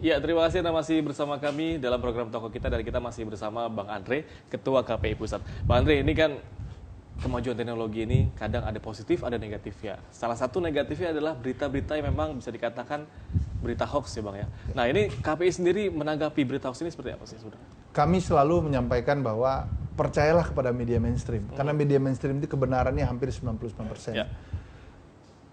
Ya, terima kasih Anda masih bersama kami dalam program Toko Kita, dan kita masih bersama Bang Andre, Ketua KPI Pusat. Bang Andre, ini kan kemajuan teknologi ini kadang ada positif, ada negatifnya. Salah satu negatifnya adalah berita-berita yang memang bisa dikatakan berita hoax ya Bang ya. Nah, ini KPI sendiri menanggapi berita hoax ini seperti apa sih sudah? Kami selalu menyampaikan bahwa percayalah kepada media mainstream, karena media mainstream itu kebenarannya hampir 99%. Ya.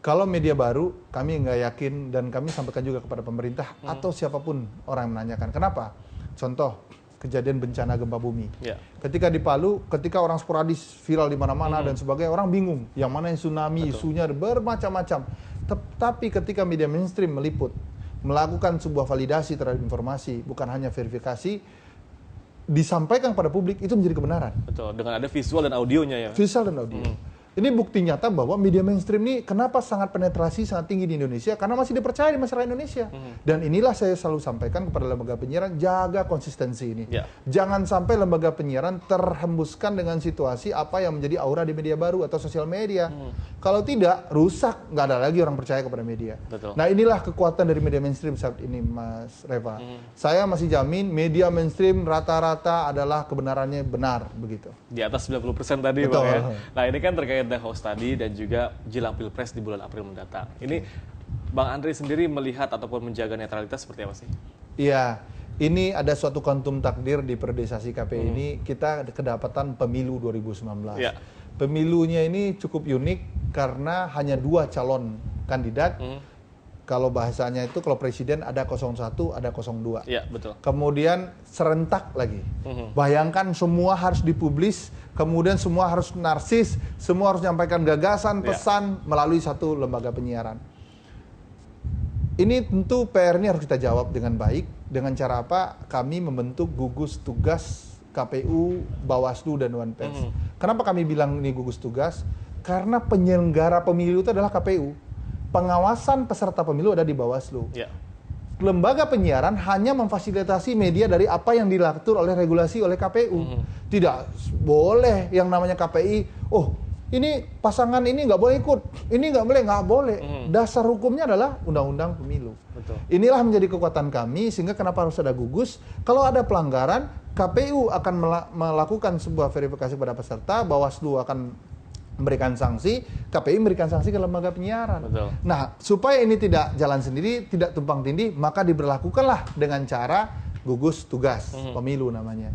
Kalau media baru, kami nggak yakin, dan kami sampaikan juga kepada pemerintah atau siapapun orang yang menanyakan. Kenapa? Contoh, kejadian bencana gempa bumi. Ya. Ketika di Palu, ketika orang sporadis viral di mana-mana dan sebagainya, orang bingung. Yang mana yang tsunami, isunya bermacam-macam. Tapi ketika media mainstream meliput, melakukan sebuah validasi terhadap informasi, bukan hanya verifikasi, disampaikan pada publik, itu menjadi kebenaran. Betul, dengan ada visual dan audionya ya. Visual dan audio. Ini bukti nyata bahwa media mainstream ini kenapa sangat penetrasi sangat tinggi di Indonesia, karena masih dipercaya di masyarakat Indonesia. Dan inilah saya selalu sampaikan kepada lembaga penyiaran, jaga konsistensi ini. Ya. Jangan sampai lembaga penyiaran terhembuskan dengan situasi apa yang menjadi aura di media baru atau sosial media. Kalau tidak, rusak, nggak ada lagi orang percaya kepada media. Betul. Nah, inilah kekuatan dari media mainstream saat ini, Mas Reva. Saya masih jamin media mainstream rata-rata adalah kebenarannya benar, begitu. Di atas 90% tadi Betul. Bang ya. Nah, ini kan terkait dengan hoax tadi dan juga jelang Pilpres di bulan April mendatang. Ini Bang Andre sendiri melihat ataupun menjaga netralitas seperti apa sih? Iya, ini ada suatu kuantum takdir di periodisasi KPI ini, kita kedapatan pemilu 2019. Ya. Pemilunya ini cukup unik karena hanya 2 calon kandidat. Kalau bahasanya itu, kalau presiden ada 01, ada 02. Iya, betul. Kemudian serentak lagi. Bayangkan semua harus dipublis, kemudian semua harus narsis, semua harus menyampaikan gagasan, pesan melalui satu lembaga penyiaran. Ini tentu PR ini harus kita jawab dengan baik. Dengan cara apa? Kami membentuk gugus tugas KPU, Bawaslu, dan Dewan Pers. Kenapa kami bilang ini gugus tugas? Karena penyelenggara pemilu itu adalah KPU. Pengawasan peserta pemilu ada di Bawaslu. Ya. Lembaga penyiaran hanya memfasilitasi media dari apa yang diatur oleh regulasi oleh KPU. Tidak boleh yang namanya KPI, oh ini pasangan ini nggak boleh ikut, ini nggak boleh. Dasar hukumnya adalah Undang-Undang Pemilu. Betul. Inilah menjadi kekuatan kami, sehingga kenapa harus ada gugus. Kalau ada pelanggaran, KPU akan melakukan sebuah verifikasi pada peserta, Bawaslu akan memberikan sanksi, KPI memberikan sanksi ke lembaga penyiaran. Betul. Nah, supaya ini tidak jalan sendiri, tidak tumpang tindih, maka diberlakukanlah dengan cara gugus tugas pemilu namanya.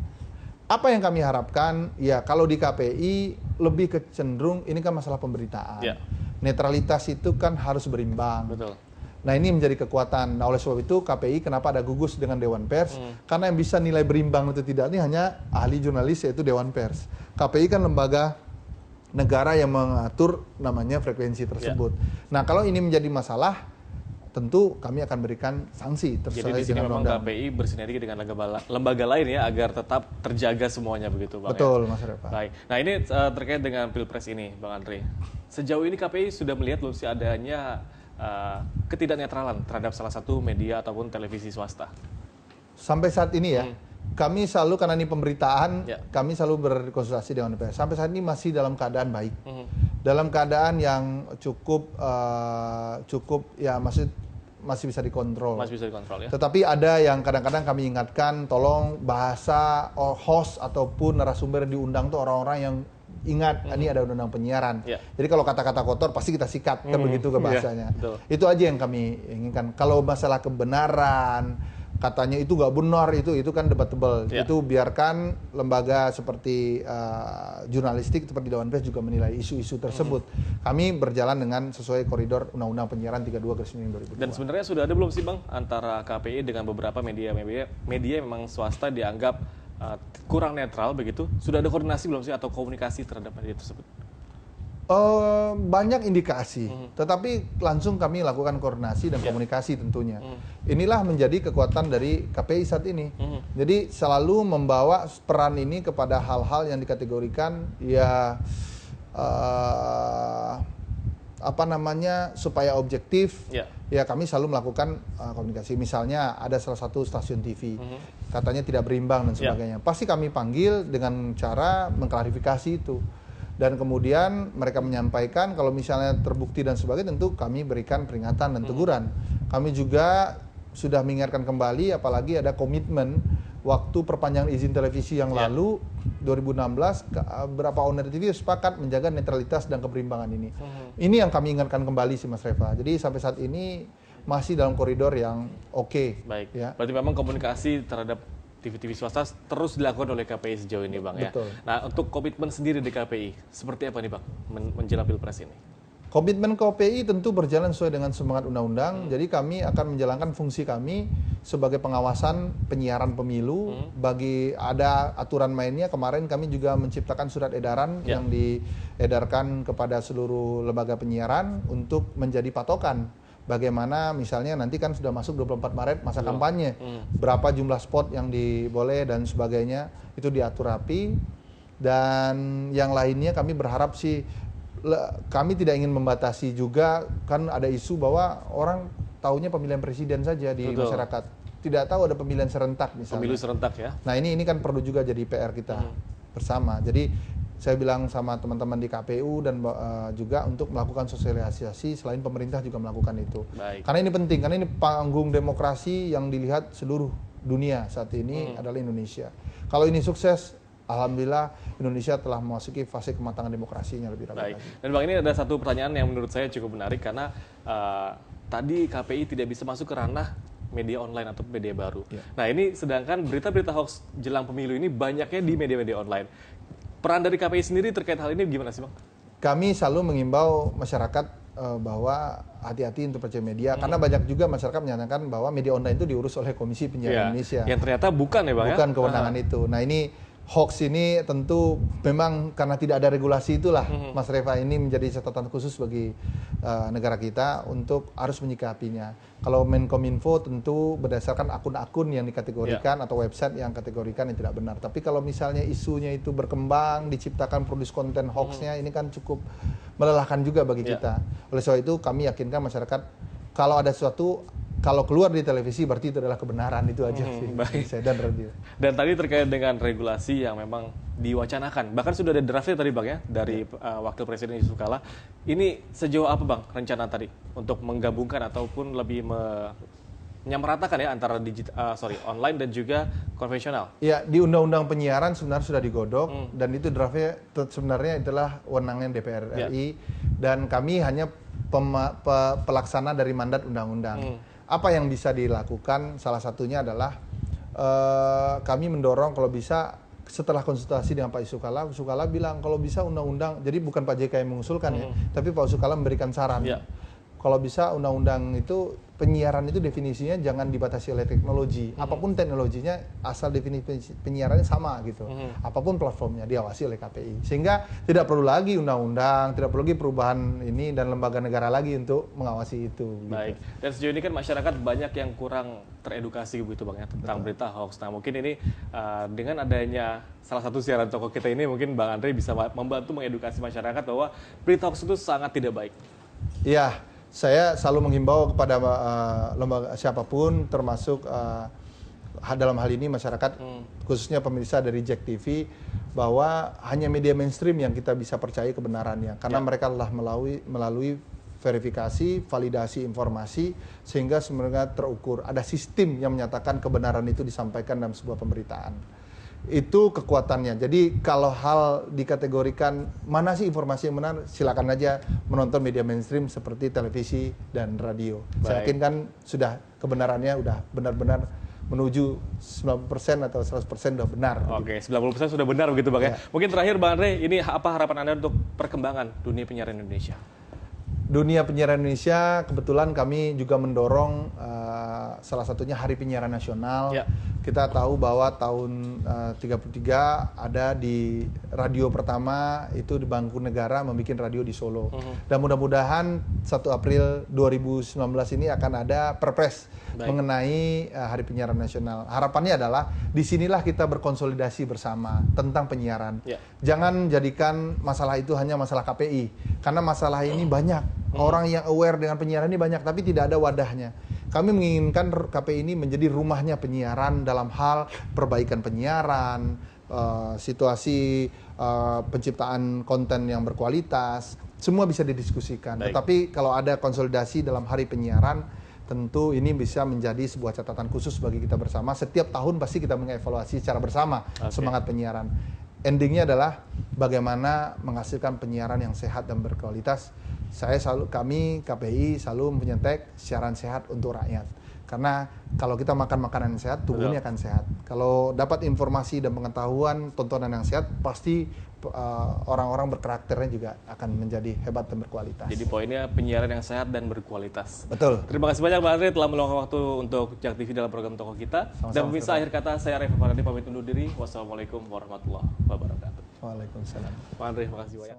Apa yang kami harapkan? Ya, kalau di KPI lebih kecenderung ini kan masalah pemberitaan. Ya. Netralitas itu kan harus berimbang. Betul. Nah, ini menjadi kekuatan. Nah, oleh sebab itu KPI kenapa ada gugus dengan Dewan Pers? Karena yang bisa nilai berimbang atau tidak ini hanya ahli jurnalis, yaitu Dewan Pers. KPI kan lembaga negara yang mengatur namanya frekuensi tersebut. Nah, kalau ini menjadi masalah, tentu kami akan berikan sanksi Jadi terkait di sini dengan memang undang-undang. KPI bersinergi dengan lembaga lain ya, agar tetap terjaga semuanya begitu Bang. Betul, ya? Mas Reva. Baik. Nah, ini terkait dengan Pilpres ini Bang Andre. Sejauh ini KPI sudah melihat belum sih adanya ketidaknetralan terhadap salah satu media ataupun televisi swasta? Sampai saat ini ya, kami selalu, karena ini pemberitaan, kami selalu berkonsultasi dengan DPR. Sampai saat ini masih dalam keadaan baik, dalam keadaan yang cukup ya, masih bisa dikontrol. Masih bisa dikontrol ya. Tetapi ada yang kadang-kadang kami ingatkan, tolong bahasa host ataupun narasumber diundang tuh orang-orang yang ingat ini ada undang-undang penyiaran. Jadi kalau kata-kata kotor pasti kita sikat, kan begitu ke bahasanya. Itu aja yang kami inginkan. Kalau masalah kebenaran, katanya itu nggak benar, itu kan debatable. Itu biarkan lembaga seperti jurnalistik seperti Dewan Pers juga menilai isu-isu tersebut. Kami berjalan dengan sesuai koridor Undang-Undang Penyiaran 32/2002. Dan sebenarnya sudah ada belum sih Bang antara KPI dengan beberapa media memang swasta dianggap kurang netral begitu? Sudah ada koordinasi belum sih atau komunikasi terhadap media tersebut? Banyak indikasi, tetapi langsung kami lakukan koordinasi dan komunikasi tentunya. Inilah menjadi kekuatan dari KPI saat ini. Jadi selalu membawa peran ini kepada hal-hal yang dikategorikan ya supaya objektif. Ya kami selalu melakukan komunikasi. Misalnya ada salah satu stasiun TV katanya tidak berimbang dan sebagainya. Pasti kami panggil dengan cara mengklarifikasi itu. Dan kemudian mereka menyampaikan kalau misalnya terbukti dan sebagainya, tentu kami berikan peringatan dan teguran. Kami juga sudah mengingatkan kembali, apalagi ada komitmen waktu perpanjangan izin televisi yang lalu 2016 beberapa owner TV sepakat menjaga netralitas dan keberimbangan ini. Ini yang kami ingatkan kembali sih Mas Reva. Jadi sampai saat ini masih dalam koridor yang oke. Baik. Ya. Berarti memang komunikasi terhadap TV-TV swasta terus dilakukan oleh KPI sejauh ini, Bang. Betul. Ya. Nah, untuk komitmen sendiri di KPI, seperti apa nih, Bang, menjelang Pilpres ini? Komitmen KPI tentu berjalan sesuai dengan semangat undang-undang. Jadi kami akan menjalankan fungsi kami sebagai pengawasan penyiaran pemilu. Bagi ada aturan mainnya, kemarin kami juga menciptakan surat edaran yang diedarkan kepada seluruh lembaga penyiaran untuk menjadi patokan. Bagaimana misalnya nanti kan sudah masuk 24 Maret masa kampanye. Berapa jumlah spot yang diboleh dan sebagainya itu diatur rapi. Dan yang lainnya kami berharap sih, kami tidak ingin membatasi juga, kan ada isu bahwa orang taunya pemilihan presiden saja di masyarakat, tidak tahu ada pemilihan serentak misalnya. Pemilu serentak ya. Nah ini kan perlu juga jadi PR kita bersama. Jadi saya bilang sama teman-teman di KPU dan juga untuk melakukan sosialisasi, selain pemerintah juga melakukan itu. Baik. Karena ini penting, karena ini panggung demokrasi yang dilihat seluruh dunia saat ini adalah Indonesia. Kalau ini sukses, alhamdulillah Indonesia telah memasuki fase kematangan demokrasinya lebih rapi lagi. Dan Bang, ini ada satu pertanyaan yang menurut saya cukup menarik karena tadi KPI tidak bisa masuk ke ranah media online atau media baru. Nah ini sedangkan berita-berita hoax jelang pemilu ini banyaknya di media-media online. Peran dari KPI sendiri terkait hal ini gimana sih, Bang? Kami selalu mengimbau masyarakat bahwa hati-hati untuk percaya media, karena banyak juga masyarakat menyatakan bahwa media online itu diurus oleh Komisi Penyiaran Indonesia. Yang ternyata bukan ya, Bang? Bukan kewenangan itu. Nah ini hoax ini tentu memang karena tidak ada regulasi itulah Mas Reva, ini menjadi catatan khusus bagi negara kita untuk harus menyikapinya. Kalau Menkominfo tentu berdasarkan akun-akun yang dikategorikan atau website yang kategorikan yang tidak benar. Tapi kalau misalnya isunya itu berkembang, diciptakan produs konten hoaxnya, ini kan cukup melelahkan juga bagi kita. Oleh sebab itu kami yakinkan masyarakat kalau ada sesuatu, kalau keluar di televisi berarti itu adalah kebenaran, itu aja sih. Baik. Dan radio. Dan tadi terkait dengan regulasi yang memang diwacanakan, bahkan sudah ada draftnya tadi, Bang, ya, dari Wakil Presiden Yusuf Kala. Ini sejauh apa, Bang, rencana tadi untuk menggabungkan ataupun lebih menyamaratakan ya antara online dan juga konvensional? Ya, di Undang-Undang Penyiaran sebenarnya sudah digodok dan itu draftnya sebenarnya adalah wewenang DPR RI dan kami hanya pelaksana dari mandat undang-undang. Apa yang bisa dilakukan? Salah satunya adalah kami mendorong kalau bisa setelah konsultasi dengan Pak Yusuf Kala bilang kalau bisa undang-undang, jadi bukan Pak JK yang mengusulkan ya, tapi Pak Yusuf Kala memberikan saran. Kalau bisa undang-undang itu penyiaran itu definisinya jangan dibatasi oleh teknologi, apapun teknologinya asal definisi penyiarannya sama gitu, apapun platformnya diawasi oleh KPI, sehingga tidak perlu lagi undang-undang, tidak perlu lagi perubahan ini dan lembaga negara lagi untuk mengawasi itu. Baik. Gitu. Dan sejauh ini kan masyarakat banyak yang kurang teredukasi begitu, Bang, ya, tentang berita hoax. Nah mungkin ini dengan adanya salah satu siaran toko kita ini, mungkin Bang Andre bisa membantu mengedukasi masyarakat bahwa berita hoax itu sangat tidak baik. Iya. Saya selalu menghimbau kepada lembaga siapapun, termasuk dalam hal ini masyarakat, khususnya pemirsa dari Jack TV, bahwa hanya media mainstream yang kita bisa percaya kebenarannya, karena mereka telah melalui verifikasi, validasi informasi, sehingga sebenarnya terukur. Ada sistem yang menyatakan kebenaran itu disampaikan dalam sebuah pemberitaan. Itu kekuatannya. Jadi kalau hal dikategorikan mana sih informasi yang benar, silakan aja menonton media mainstream seperti televisi dan radio. Saya yakin kan sudah kebenarannya udah benar-benar menuju 90% atau 100% sudah benar. Oke, 90% sudah benar begitu, Bang, ya. Mungkin terakhir, Bang Andre, ini apa harapan Anda untuk perkembangan dunia penyiaran Indonesia? Dunia penyiaran Indonesia, kebetulan kami juga mendorong salah satunya Hari Penyiaran Nasional. Kita tahu bahwa tahun 33 ada di radio pertama itu di Bangku Negara membuat radio di Solo. Dan mudah-mudahan 1 April 2019 ini akan ada perpres mengenai Hari Penyiaran Nasional. Harapannya adalah disinilah kita berkonsolidasi bersama tentang penyiaran. Jangan jadikan masalah itu hanya masalah KPI, karena masalah ini banyak. Orang yang aware dengan penyiaran ini banyak, tapi tidak ada wadahnya. Kami menginginkan KPI ini menjadi rumahnya penyiaran dalam hal perbaikan penyiaran, situasi penciptaan konten yang berkualitas, semua bisa didiskusikan. Tetapi kalau ada konsolidasi dalam Hari Penyiaran, tentu ini bisa menjadi sebuah catatan khusus bagi kita bersama. Setiap tahun pasti kita mengevaluasi secara bersama semangat penyiaran. Endingnya adalah bagaimana menghasilkan penyiaran yang sehat dan berkualitas. Kami KPI selalu mempunyai tag siaran sehat untuk rakyat. Karena kalau kita makan makanan yang sehat, tubuhnya akan sehat. Kalau dapat informasi dan pengetahuan, tontonan yang sehat, pasti orang-orang berkarakternya juga akan menjadi hebat dan berkualitas. Jadi poinnya penyiaran yang sehat dan berkualitas. Betul. Terima kasih banyak Bang Andre telah meluangkan waktu untuk Jak TV dalam program Tokoh Kita. Sama-sama, dan pemirsa, akhir kata saya Reva Farhadi pamit undur diri. Wassalamualaikum warahmatullahi wabarakatuh. Waalaikumsalam. Bang Andre, terima kasih banyak.